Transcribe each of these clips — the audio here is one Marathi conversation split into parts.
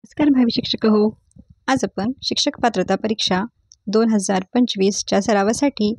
नमस्कार भावी शिक्षक हो. आज आपण शिक्षक पात्रता परीक्षा 2025च्या सरावासाठी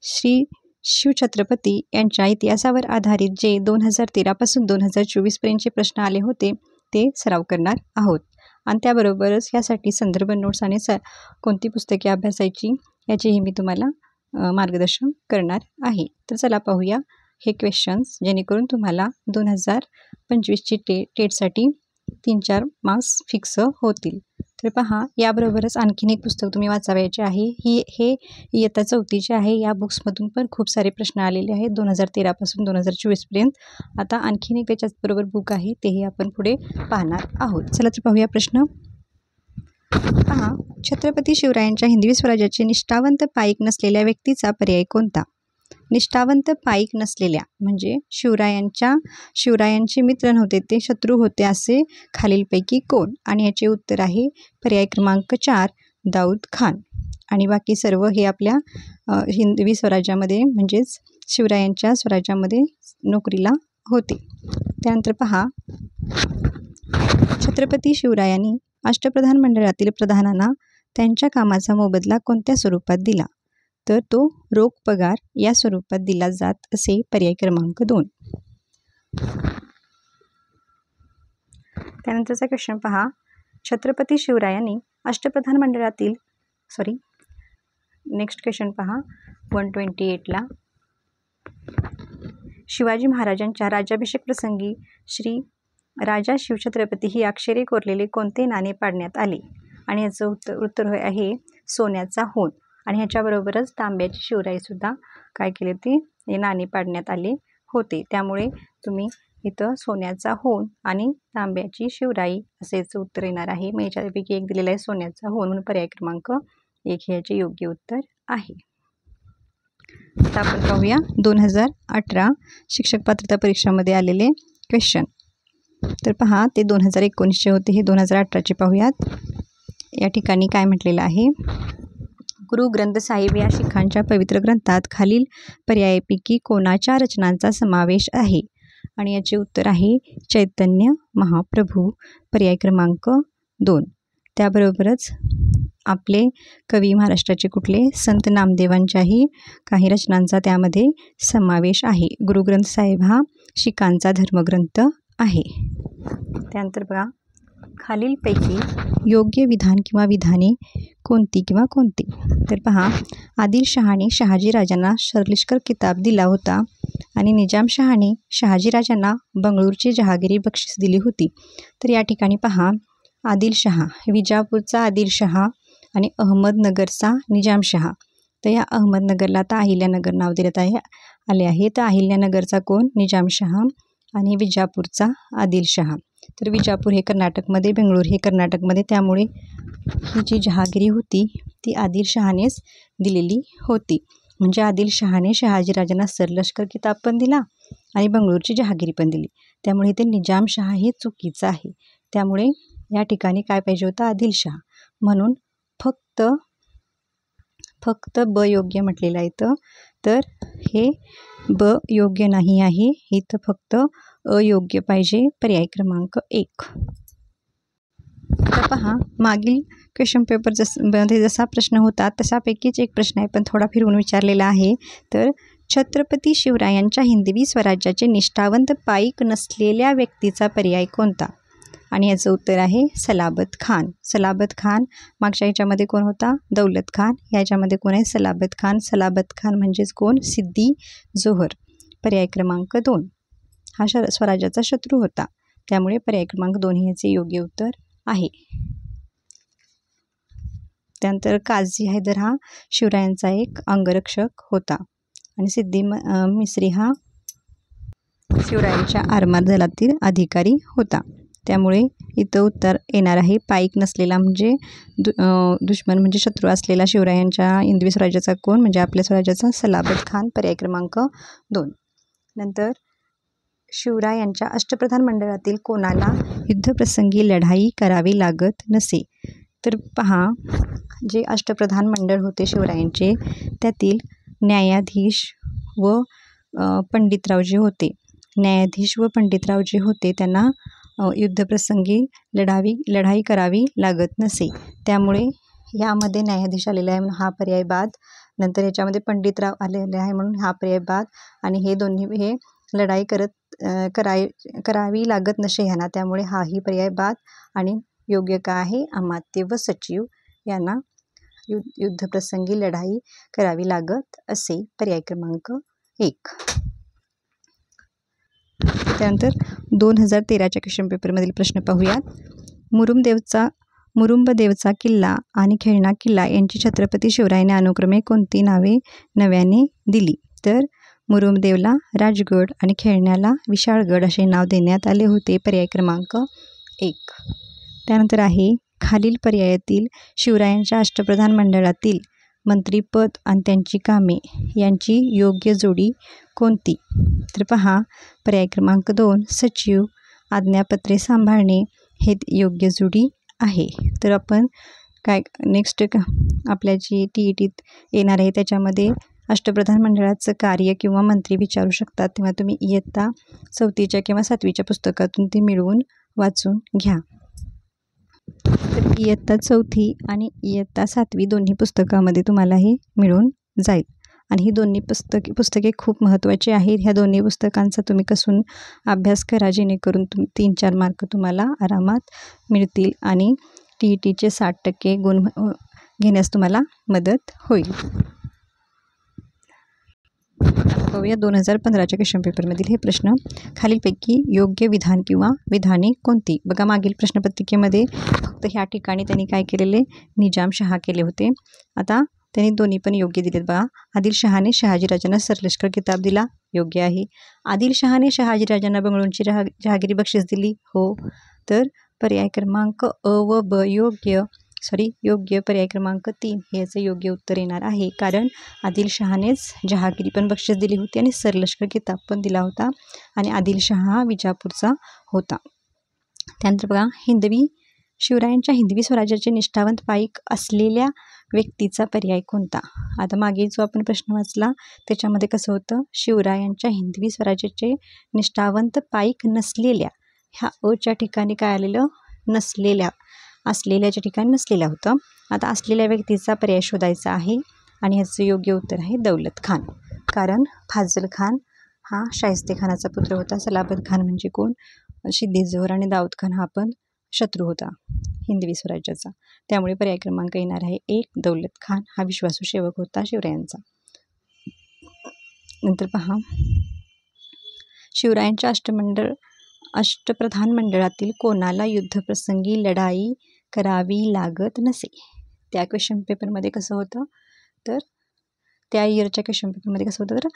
श्री शिवछत्रपती यांच्या इतिहासावर आधारित जे 2013 पासून 2024पर्यंतचे प्रश्न आले होते ते सराव करणार आहोत. आणि त्याबरोबरच यासाठी संदर्भ नोट्स आणि कोणती पुस्तके अभ्यासायची याचेही मी तुम्हाला मार्गदर्शन करणार आहे. तर चला पाहूया हे क्वेश्चन्स, जेणेकरून तुम्हाला 2025ची टेटसाठी 3-4 मार्क्स फिक्स होतील. तर पहा, याबरोबरच आणखीन एक पुस्तक तुम्ही वाचावयाचे आहे. हे इयत्ता 4थीचे आहे. या बुक्समधून पण खूप सारे प्रश्न आलेले आहेत 2013 पासून 2024पर्यंत. आता आणखीन एक त्याच्याचबरोबर बुक आहे, तेही आपण पुढे पाहणार आहोत. चला तर पाहूया प्रश्न. पहा, छत्रपती शिवरायांच्या हिंदवी स्वराज्याचे निष्ठावंत पाईक नसलेल्या व्यक्तीचा पर्याय कोणता? निष्ठावंत पाईक नसलेल्या म्हणजे शिवरायांचे मित्र नव्हते, ते शत्रू होते, असे खालीलपैकी कोण? आणि याचे उत्तर आहे पर्याय क्रमांक 4 दाऊद खान. आणि बाकी सर्व हे आपल्या हिंदवी स्वराज्यामध्ये म्हणजेच शिवरायांच्या स्वराज्यामध्ये नोकरीला होते. त्यानंतर पहा, छत्रपती शिवरायांनी अष्टप्रधान मंडळातील प्रधानांना त्यांच्या कामाचा मोबदला कोणत्या स्वरूपात दिला? तर तो रोख पगार या स्वरूपात दिला जात असे. पर्याय क्रमांक 2. त्यानंतरचा क्वेश्चन पहा, छत्रपती शिवरायांनी अष्टप्रधान मंडळातील नेक्स्ट क्वेश्चन पहा 128ला. शिवाजी महाराजांच्या राज्याभिषेक प्रसंगी श्री राजा शिवछत्रपती ही अक्षरे कोरलेले कोणते नाणे पाडण्यात आले? आणि याचं उत्तर आहे सोन्याचा होन. आणि ह्याच्याबरोबरच तांब्याची शिवराईसुद्धा काय केले ते हे नाणे पाडण्यात आले होते. त्यामुळे तुम्ही इथं सोन्याचा होन आणि तांब्याची शिवराई असे याचं उत्तर येणार आहे. मग याच्यापैकी एक दिलेला आहे सोन्याचा होन, म्हणून पर्याय क्रमांक 1 हे याचे योग्य उत्तर आहे. आता आपण पाहूया 2018 शिक्षक पात्रता परीक्षामध्ये आलेले क्वेश्चन. तर पहा, ते 2019चे होते, हे 2018चे पाहूयात. या ठिकाणी काय म्हटलेलं आहे? गुरु ग्रंथ साहिब या शिखांच्या पवित्र ग्रंथात खालील पर्यायापैकी कोणाच्या रचनांचा समावेश आहे? आणि याचे उत्तर आहे चैतन्य महाप्रभू. पर्याय क्रमांक 2. त्याबरोबरच आपले कवी महाराष्ट्राचे कुठले? संत नामदेवांच्याही काही रचनांचा त्यामध्ये समावेश आहे. गुरुग्रंथ साहिब हा शिखांचा धर्मग्रंथ आहे. त्यानंतर बघा, खालीलपैकी योग्य विधान किंवा विधाने कोणती किंवा कोणती? तर पहा, आदिलशहाने शहाजीराजांना शर्लिष्कर किताब दिला होता आणि निजामशहाने शहाजीराजांना बंगळूरची जहागिरी बक्षीस दिली होती. तर या ठिकाणी पहा, आदिलशहा विजापूरचा आदिलशहा आणि अहमदनगरचा निजामशहा. तर या अहमदनगरला आता अहिल्यानगर नाव देण्यात आले आहे. तर अहिल्यानगरचा कोण? निजामशहा आणि विजापूरचा आदिलशहा. तर विजापूर हे कर्नाटकमध्ये, बेंगळूर हे कर्नाटकमध्ये, त्यामुळे ही जी जहागिरी होती ती आदिलशहानेच दिलेली होती. म्हणजे आदिलशहाने शहाजीराजांना सरलष्कर किताब पण दिला आणि बंगळूरची जहागिरी पण दिली. त्यामुळे ते निजामशहा हे चुकीचं आहे. त्यामुळे या ठिकाणी काय पाहिजे होतं? आदिलशहा. म्हणून फक्त ब योग्य म्हटलेलं आहे इथं. तर हे ब योग्य नाही आहे, इथं फक्त अयोग्य पाहिजे. पर्याय क्रमांक 1. आता पहा, मागील क्वेश्चन पेपर जसा प्रश्न होता तशापैकीच एक प्रश्न आहे, पण थोडा फिरवून विचारलेला आहे. तर छत्रपती शिवरायांच्या हिंदवी स्वराज्याचे निष्ठावंत पाईक नसलेल्या व्यक्तीचा पर्याय कोणता? आणि याचं उत्तर आहे सलाबत खान. सलाबत खान मागच्या ह्याच्यामध्ये कोण होता? दौलत खान. ह्याच्यामध्ये कोण आहे? सलाबत खान. सलाबत खान म्हणजेच कोण? सिद्दी जोहर. पर्याय क्रमांक 2 हा स्वराज्याचा शत्रू होता. त्यामुळे पर्याय क्रमांक 2 हे याचे योग्य उत्तर आहे. त्यानंतर काझी हैदर हा शिवरायांचा एक अंगरक्षक होता आणि सिद्दी मिस्री हा शिवरायांच्या आरमार दलातील अधिकारी होता. त्यामुळे इथं उत्तर येणार आहे पाईक नसलेला म्हणजे दुश्मन म्हणजे शत्रू असलेला शिवरायांच्या हिंदवी स्वराज्याचा कोण? म्हणजे आपल्या स्वराज्याचा सलाबत खान. पर्याय क्रमांक 2. नंतर शिवरायांच्या अष्टप्रधान मंडळातील कोणाला युद्धप्रसंगी लढाई करावी लागत नसे? तर पहा, जे अष्टप्रधान मंडळ होते शिवरायांचे त्यातील न्यायाधीश व पंडितराव जे होते, न्यायाधीश व पंडितराव जे होते त्यांना युद्धप्रसंगी लढाई करावी लागत नसे, त्यामुळे यामध्ये न्यायाधीश आलेला आहे म्हणून हा पर्याय बाद. नंतर याच्यामध्ये पंडितराव आलेले आहे म्हणून हा पर्याय बाद. आणि हे दोन्ही हे लढाई करावी लागत नसे ह्यांना, त्यामुळे हाही पर्याय बाद. आणि योग्य काय आहे, अमात्य व सचिव यांना युद्धप्रसंगी लढाई करावी लागत असे, पर्याय क्रमांक 1. त्यानंतर 2013च्या क्वेश्चन पेपरमधील प्रश्न पाहूयात. मुरुंबदेवचा किल्ला आणि खेळणा किल्ला यांची छत्रपती शिवरायांनी अनुक्रमे कोणती नावे नव्याने दिली? तर मुरुंबदेवला राजगड आणि खेळण्याला विशाळगड असे नाव देण्यात आले होते, पर्याय क्रमांक 1. त्यानंतर आहे खालील पर्यायातील शिवरायांच्या अष्टप्रधान मंडळातील मंत्रीपद आणि त्यांची कामे यांची योग्य जोडी कोणती? तर पहा, पर्याय क्रमांक 2 सचिव, आज्ञापत्रे सांभाळणे हे योग्य जोडी आहे. तर आपण काय नेक्स्ट आपल्या जी TET येणार आहे त्याच्यामध्ये अष्टप्रधान मंडळाचं कार्य किंवा मंत्री विचारू शकतात, तेव्हा तुम्ही इयत्ता 4च्या किंवा 7वीच्या पुस्तकातून ते मिळवून वाचून घ्या. तर इयत्ता 4 आणि इयत्ता 7वी दोन्ही पुस्तकामध्ये तुम्हाला हे मिळून जाईल. आणि ही दोन्ही पुस्तके खूप महत्त्वाची आहेत. ह्या दोन्ही पुस्तकांचा तुम्ही कसून अभ्यास करा, जेणेकरून 3-4 मार्क तुम्हाला आरामात मिळतील आणि TETचे 60% गुण घेण्यास तुम्हाला मदत होईल. पाहूया 2015च्या क्वेश्चन पेपरमधील हे प्रश्न. खालीलपैकी योग्य विधान किंवा विधाने कोणती? बघा, मागील प्रश्नपत्रिकेमध्ये फक्त ह्या ठिकाणी त्यांनी काय केलेले, निजामशहा केले होते. आता त्यांनी दोन्ही पण योग्य दिलेत. बघा, आदिलशहाने शहाजीराजांना सरलष्कर किताब दिला, योग्य आहे. आदिलशहाने शहाजीराजांना बंगळूरची जहागिरी बक्षीस दिली, हो. तर पर्याय क्रमांक अ व ब योग्य. पर्याय क्रमांक 3 हे याचं योग्य उत्तर येणार आहे. कारण आदिलशहानेच जहागिरी पण बक्षीस दिली होती आणि सरलष्कर किताब पण दिला होता आणि आदिलशहा हा विजापूरचा होता. त्यानंतर बघा, शिवरायांच्या हिंदवी स्वराज्याचे निष्ठावंत पाईक असलेल्या व्यक्तीचा पर्याय कोणता? आता मागे जो आपण प्रश्न वाचला त्याच्यामध्ये कसं होतं, शिवरायांच्या हिंदवी स्वराज्याचे निष्ठावंत पाईक नसलेल्या, ह्या अच्या ठिकाणी काय आलेलं, नसलेल्या, असलेल्याच्या ठिकाणी नसलेल्या होतं. आता असलेल्या व्यक्तीचा पर्याय शोधायचा आहे आणि ह्याचं योग्य उत्तर आहे दौलत खान. कारण फाजल खान हा शाहिस्ते खानाचा पुत्र होता. सलाबत खान म्हणजे कोण, शिद्दी जोहर आणि दाऊद खान हा पण शत्रू होता हिंदवी स्वराज्याचा. त्यामुळे पर्याय क्रमांक येणार आहे 1 दौलत खान हा विश्वासू सेवक होता शिवरायांचा. नंतर पहा, शिवरायांच्या अष्टप्रधान मंडळातील कोणाला युद्धप्रसंगी लढाई करावी लागत नसे? त्या क्वेश्चन पेपरमध्ये कसं होतं, तर त्या इयरच्या क्वेश्चन पेपरमध्ये कसं होतं, तर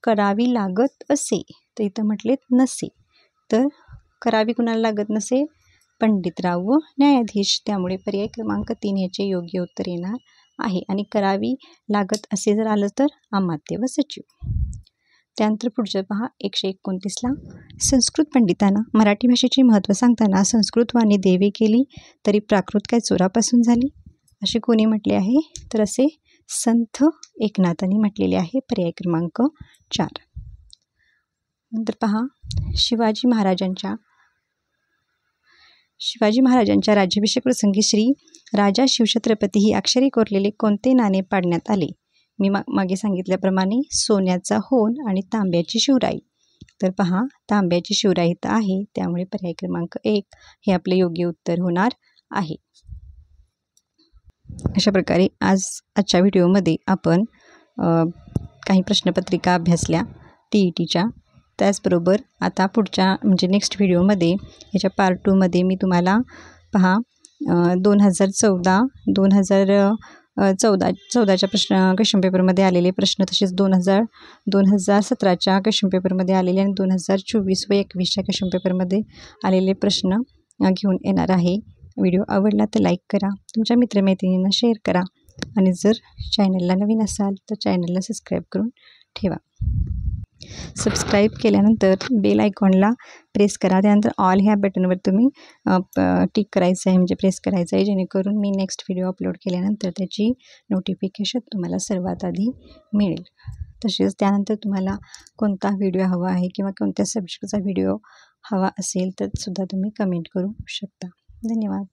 करावी लागत असे, तर इथं म्हटलेत नसे. तर करावी कुणाला लागत नसे, पंडितराव व न्यायाधीश. त्यामुळे पर्याय क्रमांक 3 याचे योग्य उत्तर येणार आहे. आणि करावी लागत असे जर आलं तर अमात्य व सचिव. त्यानंतर पुढचं पहा, 129ला संस्कृत पंडितांना मराठी भाषेचे महत्त्व सांगताना संस्कृत वाणी देवे केली तरी प्राकृत काय चोरापासून झाली, असे कोणी म्हटले आहे? तर असे संत एकनाथांनी म्हटलेले आहे, पर्याय क्रमांक 4. नंतर पहा, शिवाजी महाराजांच्या राज्याभिषेक प्रसंगी श्री राजा शिवछत्रपती ही अक्षरे कोरलेले कोणते नाणे पाडण्यात आले? मी मागे सांगितल्याप्रमाणे सोन्याचा होन आणि तांब्याची शिवराई. तर पहा, तांब्याची शिवराई तर आहे, त्यामुळे पर्याय क्रमांक 1 हे आपले योग्य उत्तर होणार आहे. अशा प्रकारे आजच्या व्हिडिओमध्ये आपण काही प्रश्नपत्रिका अभ्यासल्या TETच्या. त्याचबरोबर आता पुढच्या म्हणजे नेक्स्ट व्हिडिओमध्ये ह्याच्या पार्ट 2मध्ये मी तुम्हाला पहा 2014च्या क्वेश्चन पेपरमध्ये आलेले प्रश्न, तसेच 2017च्या क्वेश्चन पेपरमध्ये आलेले आणि 2024 व 21च्या क्वेश्चन पेपरमध्ये आलेले प्रश्न घेऊन येणार आहे. व्हिडिओ आवडला तर लाईक करा, तुमच्या मित्रमैत्रिणींना शेअर करा आणि जर चॅनलला नवीन असाल तर चॅनलला सबस्क्राईब करून ठेवा. सबस्क्राईब केल्यानंतर बेल आयकॉनला प्रेस करा. त्यानंतर ऑल ह्या बटनवर तुम्ही टिक करायचं आहे, म्हणजे प्रेस करायचं आहे, जेणेकरून मी नेक्स्ट व्हिडिओ अपलोड केल्यानंतर त्याची नोटिफिकेशन तुम्हाला सर्वात आधी मिळेल. तसेच त्यानंतर तुम्हाला कोणता व्हिडिओ हवा आहे किंवा कोणत्या सब्जेक्टचा व्हिडिओ हवा असेल तर सुद्धा तुम्ही कमेंट करू शकता. धन्यवाद.